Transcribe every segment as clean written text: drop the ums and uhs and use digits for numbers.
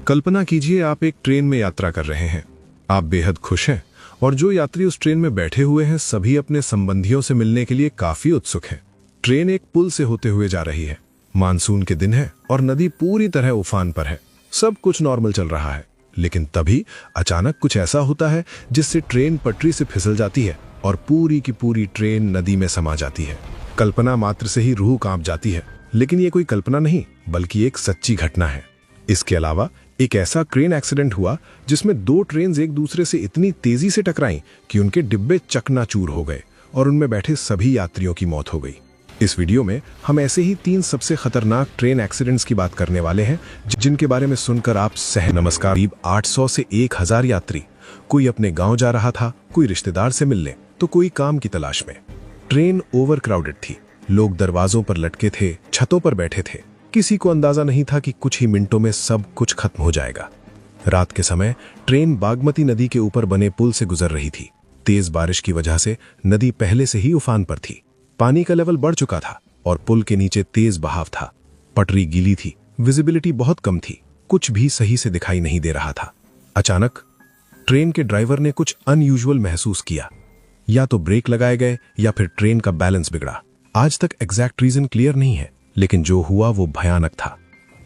कल्पना कीजिए आप एक ट्रेन में यात्रा कर रहे हैं। आप बेहद खुश हैं और जो यात्री उस ट्रेन में बैठे हुए हैं सभी अपने संबंधियों से मिलने के लिए काफी उत्सुक हैं। ट्रेन एक पुल से होते हुए जा रही है। मानसून के दिन है और नदी पूरी तरह उफान पर है। सब कुछ नॉर्मल चल रहा है, लेकिन तभी अचानक कुछ ऐसा होता है जिससे ट्रेन पटरी से फिसल जाती है और पूरी की पूरी ट्रेन नदी में समा जाती है। कल्पना मात्र से ही रूह कांप जाती है, लेकिन ये कोई कल्पना नहीं बल्कि एक सच्ची घटना है। इसके अलावा एक ऐसा ट्रेन एक्सीडेंट हुआ जिसमें दो ट्रेन एक दूसरे से इतनी तेजी से टकराईं कि उनके डिब्बे चकनाचूर हो गए और उनमें बैठे सभी यात्रियों की मौत हो गई। इस वीडियो में हम ऐसे ही 3 सबसे खतरनाक ट्रेन एक्सीडेंट्स की बात करने वाले हैं जिनके बारे में सुनकर आप नमस्कार। करीब 800 से 1000 यात्री, कोई अपने गांव जा रहा था, कोई रिश्तेदार से मिलने, तो कोई काम की तलाश में। ट्रेन ओवर क्राउडेड थी। लोग दरवाजों पर लटके थे, छतों पर बैठे थे। किसी को अंदाजा नहीं था कि कुछ ही मिनटों में सब कुछ खत्म हो जाएगा। रात के समय ट्रेन बागमती नदी के ऊपर बने पुल से गुजर रही थी। तेज बारिश की वजह से नदी पहले से ही उफान पर थी। पानी का लेवल बढ़ चुका था और पुल के नीचे तेज बहाव था। पटरी गीली थी, विजिबिलिटी बहुत कम थी, कुछ भी सही से दिखाई नहीं दे रहा था। अचानक ट्रेन के ड्राइवर ने कुछ अनयूजुअल महसूस किया। या तो ब्रेक लगाए गए या फिर ट्रेन का बैलेंस बिगड़ा। आज तक एग्जैक्ट रीजन क्लियर नहीं है, लेकिन जो हुआ वो भयानक था।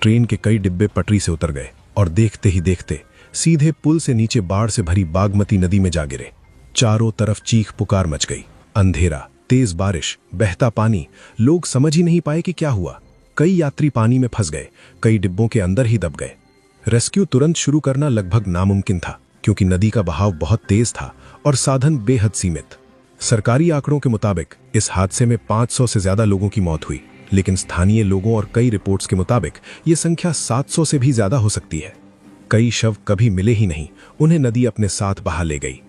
ट्रेन के कई डिब्बे पटरी से उतर गए और देखते ही देखते सीधे पुल से नीचे बाढ़ से भरी बागमती नदी में जा गिरे। चारों तरफ चीख पुकार मच गई। अंधेरा, तेज बारिश, बहता पानी, लोग समझ ही नहीं पाए कि क्या हुआ। कई यात्री पानी में फंस गए, कई डिब्बों के अंदर ही दब गए। रेस्क्यू तुरंत शुरू करना लगभग नामुमकिन था क्योंकि नदी का बहाव बहुत तेज था और साधन बेहद सीमित। सरकारी आंकड़ों के मुताबिक इस हादसे में 500 से ज्यादा लोगों की मौत हुई, लेकिन स्थानीय लोगों और कई रिपोर्ट्स के मुताबिक ये संख्या 700 से भी ज्यादा हो सकती है। कई शव कभी मिले ही नहीं, उन्हें नदी अपने साथ बहा ले गई।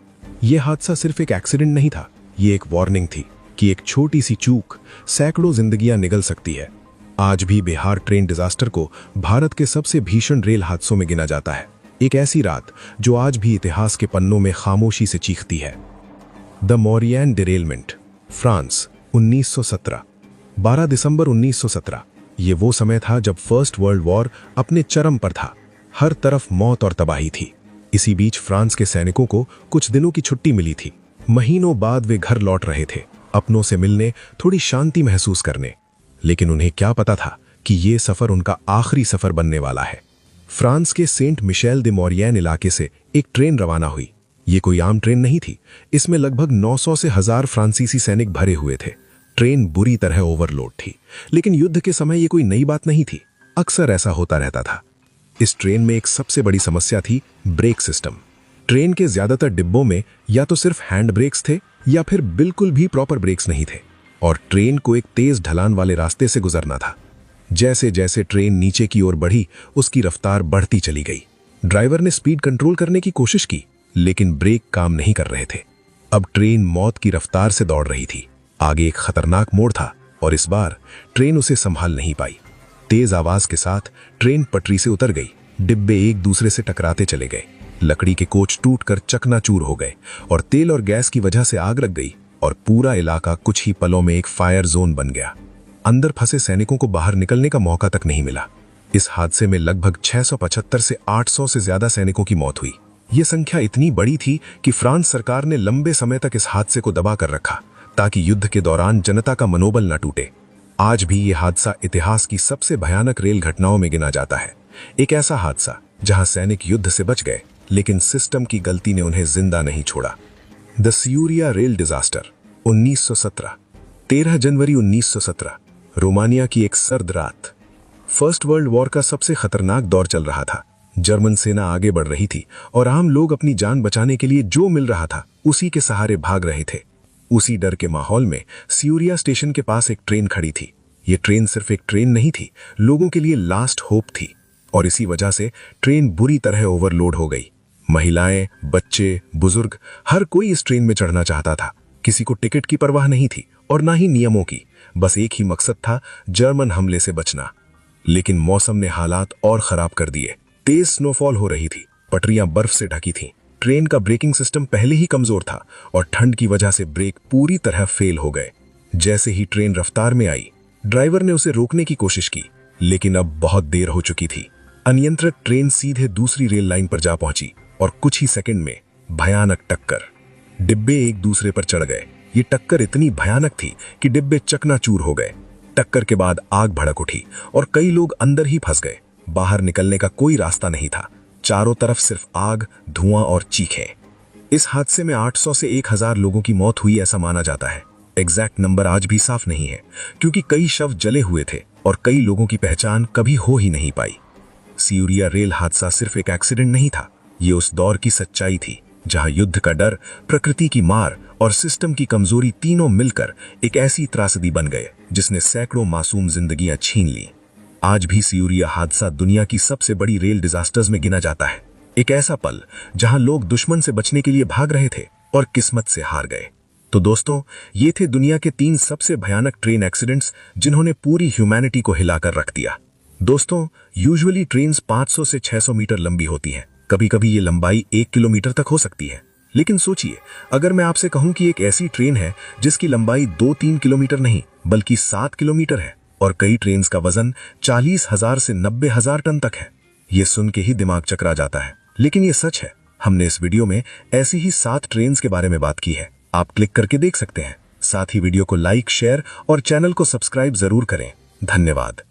यह हादसा सिर्फ एक एक्सीडेंट नहीं था, ये एक वार्निंग थी कि एक छोटी सी चूक सैकड़ों जिंदगियां निगल सकती है। आज भी बिहार ट्रेन डिजास्टर को भारत के सबसे भीषण रेल हादसों में गिना जाता है। एक ऐसी रात जो आज भी इतिहास के पन्नों में खामोशी से चीखती है। The Mauryan derailment, France, 1917। 12 दिसंबर 1917। ये वो समय था जब फर्स्ट वर्ल्ड वॉर अपने चरम पर था। हर तरफ मौत और तबाही थी। इसी बीच फ्रांस के सैनिकों को कुछ दिनों की छुट्टी मिली थी। महीनों बाद वे घर लौट रहे थे, अपनों से मिलने, थोड़ी शांति महसूस करने। लेकिन उन्हें क्या पता था कि ये सफर उनका आखिरी सफर बनने वाला है। फ्रांस के सेंट मिशेल दे मोरियन इलाके से एक ट्रेन रवाना हुई। ये कोई आम ट्रेन नहीं थी। इसमें लगभग 900 से 1000 फ्रांसीसी सैनिक भरे हुए थे। ट्रेन बुरी तरह ओवरलोड थी, लेकिन युद्ध के समय ये कोई नई बात नहीं थी। अक्सर ऐसा होता रहता था। इस ट्रेन में एक सबसे बड़ी समस्या थी ब्रेक सिस्टम। ट्रेन के ज्यादातर डिब्बों में या तो सिर्फ हैंड ब्रेक्स थे या फिर बिल्कुल भी प्रॉपर ब्रेक्स नहीं थे और ट्रेन को एक तेज ढलान वाले रास्ते से गुजरना था। जैसे जैसे ट्रेन नीचे की ओर बढ़ी, उसकी रफ्तार बढ़ती चली गई। ड्राइवर ने स्पीड कंट्रोल करने की कोशिश की, लेकिन ब्रेक काम नहीं कर रहे थे। अब ट्रेन मौत की रफ्तार से दौड़ रही थी। आगे एक खतरनाक मोड़ था और इस बार ट्रेन उसे संभाल नहीं पाई। तेज आवाज के साथ ट्रेन पटरी से उतर गई। डिब्बे एक दूसरे से टकराते चले गए। लकड़ी के कोच टूटकर चकनाचूर हो गए और तेल और गैस की वजह से आग लग गई और पूरा इलाका कुछ ही पलों में एक फायर जोन बन गया। अंदर फंसे सैनिकों को बाहर निकलने का मौका तक नहीं मिला। इस हादसे में लगभग 675 से 800 से ज्यादा सैनिकों की मौत हुई। यह संख्या इतनी बड़ी थी कि फ्रांस सरकार ने लंबे समय तक इस हादसे को दबा कर रखा ताकि युद्ध के दौरान जनता का मनोबल न टूटे। आज भी यह हादसा इतिहास की सबसे भयानक रेल घटनाओं में गिना जाता है। एक ऐसा हादसा जहां सैनिक युद्ध से बच गए, लेकिन सिस्टम की गलती ने उन्हें जिंदा नहीं छोड़ा। The Ciurea rail disaster, 1917। 13 जनवरी 1917, रोमानिया की एक सर्द रात। फर्स्ट वर्ल्ड वॉर का सबसे खतरनाक दौर चल रहा था। जर्मन सेना आगे बढ़ रही थी और आम लोग अपनी जान बचाने के लिए जो मिल रहा था उसी के सहारे भाग रहे थे। उसी डर के माहौल में सियूरिया स्टेशन के पास एक ट्रेन खड़ी थी। ये ट्रेन सिर्फ एक ट्रेन नहीं थी, लोगों के लिए लास्ट होप थी और इसी वजह से ट्रेन बुरी तरह ओवरलोड हो गई। महिलाएं, बच्चे, बुजुर्ग, हर कोई इस ट्रेन में चढ़ना चाहता था। किसी को टिकट की परवाह नहीं थी और ना ही नियमों की। बस एक ही मकसद था, जर्मन हमले से बचना। लेकिन मौसम ने हालात और खराब कर दिए। तेज स्नोफॉल हो रही थी, पटरियां बर्फ से ढकी थीं। ट्रेन का ब्रेकिंग सिस्टम पहले ही कमजोर था और ठंड की वजह से ब्रेक पूरी तरह फेल हो गए। जैसे ही ट्रेन रफ्तार में आई, ड्राइवर ने उसे रोकने की कोशिश की, लेकिन अब बहुत देर हो चुकी थी। अनियंत्रित ट्रेन सीधे दूसरी रेल लाइन पर जा पहुंची और कुछ ही सेकंड में भयानक टक्कर। डिब्बे एक दूसरे पर चढ़ गए। ये टक्कर इतनी भयानक थी कि डिब्बे चकनाचूर हो गए। टक्कर के बाद आग भड़क उठी और कई लोग अंदर ही फंस गए। बाहर निकलने का कोई रास्ता नहीं था। चारों तरफ सिर्फ आग, धुआं और चीखें। इस हादसे में 800 से 1000 लोगों की मौत हुई ऐसा माना जाता है। एग्जैक्ट नंबर आज भी साफ नहीं है क्योंकि कई शव जले हुए थे और कई लोगों की पहचान कभी हो ही नहीं पाई। सियूरिया रेल हादसा सिर्फ एक एक्सीडेंट नहीं था, ये उस दौर की सच्चाई थी जहां युद्ध का डर, प्रकृति की मार और सिस्टम की कमजोरी तीनों मिलकर एक ऐसी त्रासदी बन गए जिसने सैकड़ों मासूम जिंदगियां छीन ली। आज भी सियूरिया हादसा दुनिया की सबसे बड़ी रेल डिजास्टर्स में गिना जाता है। एक ऐसा पल जहां लोग दुश्मन से बचने के लिए भाग रहे थे और किस्मत से हार गए। तो दोस्तों, ये थे दुनिया के 3 सबसे भयानक ट्रेन एक्सीडेंट्स जिन्होंने पूरी ह्यूमैनिटी को हिलाकर रख दिया। दोस्तों, यूजुअली ट्रेन्स 500 से 600 मीटर लंबी होती हैं। कभी कभी ये लंबाई 1 किलोमीटर तक हो सकती है। लेकिन सोचिए, अगर मैं आपसे कहूं कि एक ऐसी ट्रेन है जिसकी लंबाई 2-3 किलोमीटर नहीं बल्कि 7 किलोमीटर है और कई ट्रेन्स का वजन 40,000 से 90,000 टन तक है। ये सुन के ही दिमाग चकरा जाता है, लेकिन ये सच है। हमने इस वीडियो में ऐसी ही 7 ट्रेन्स के बारे में बात की है। आप क्लिक करके देख सकते हैं। साथ ही वीडियो को लाइक, शेयर और चैनल को सब्सक्राइब जरूर करें। धन्यवाद।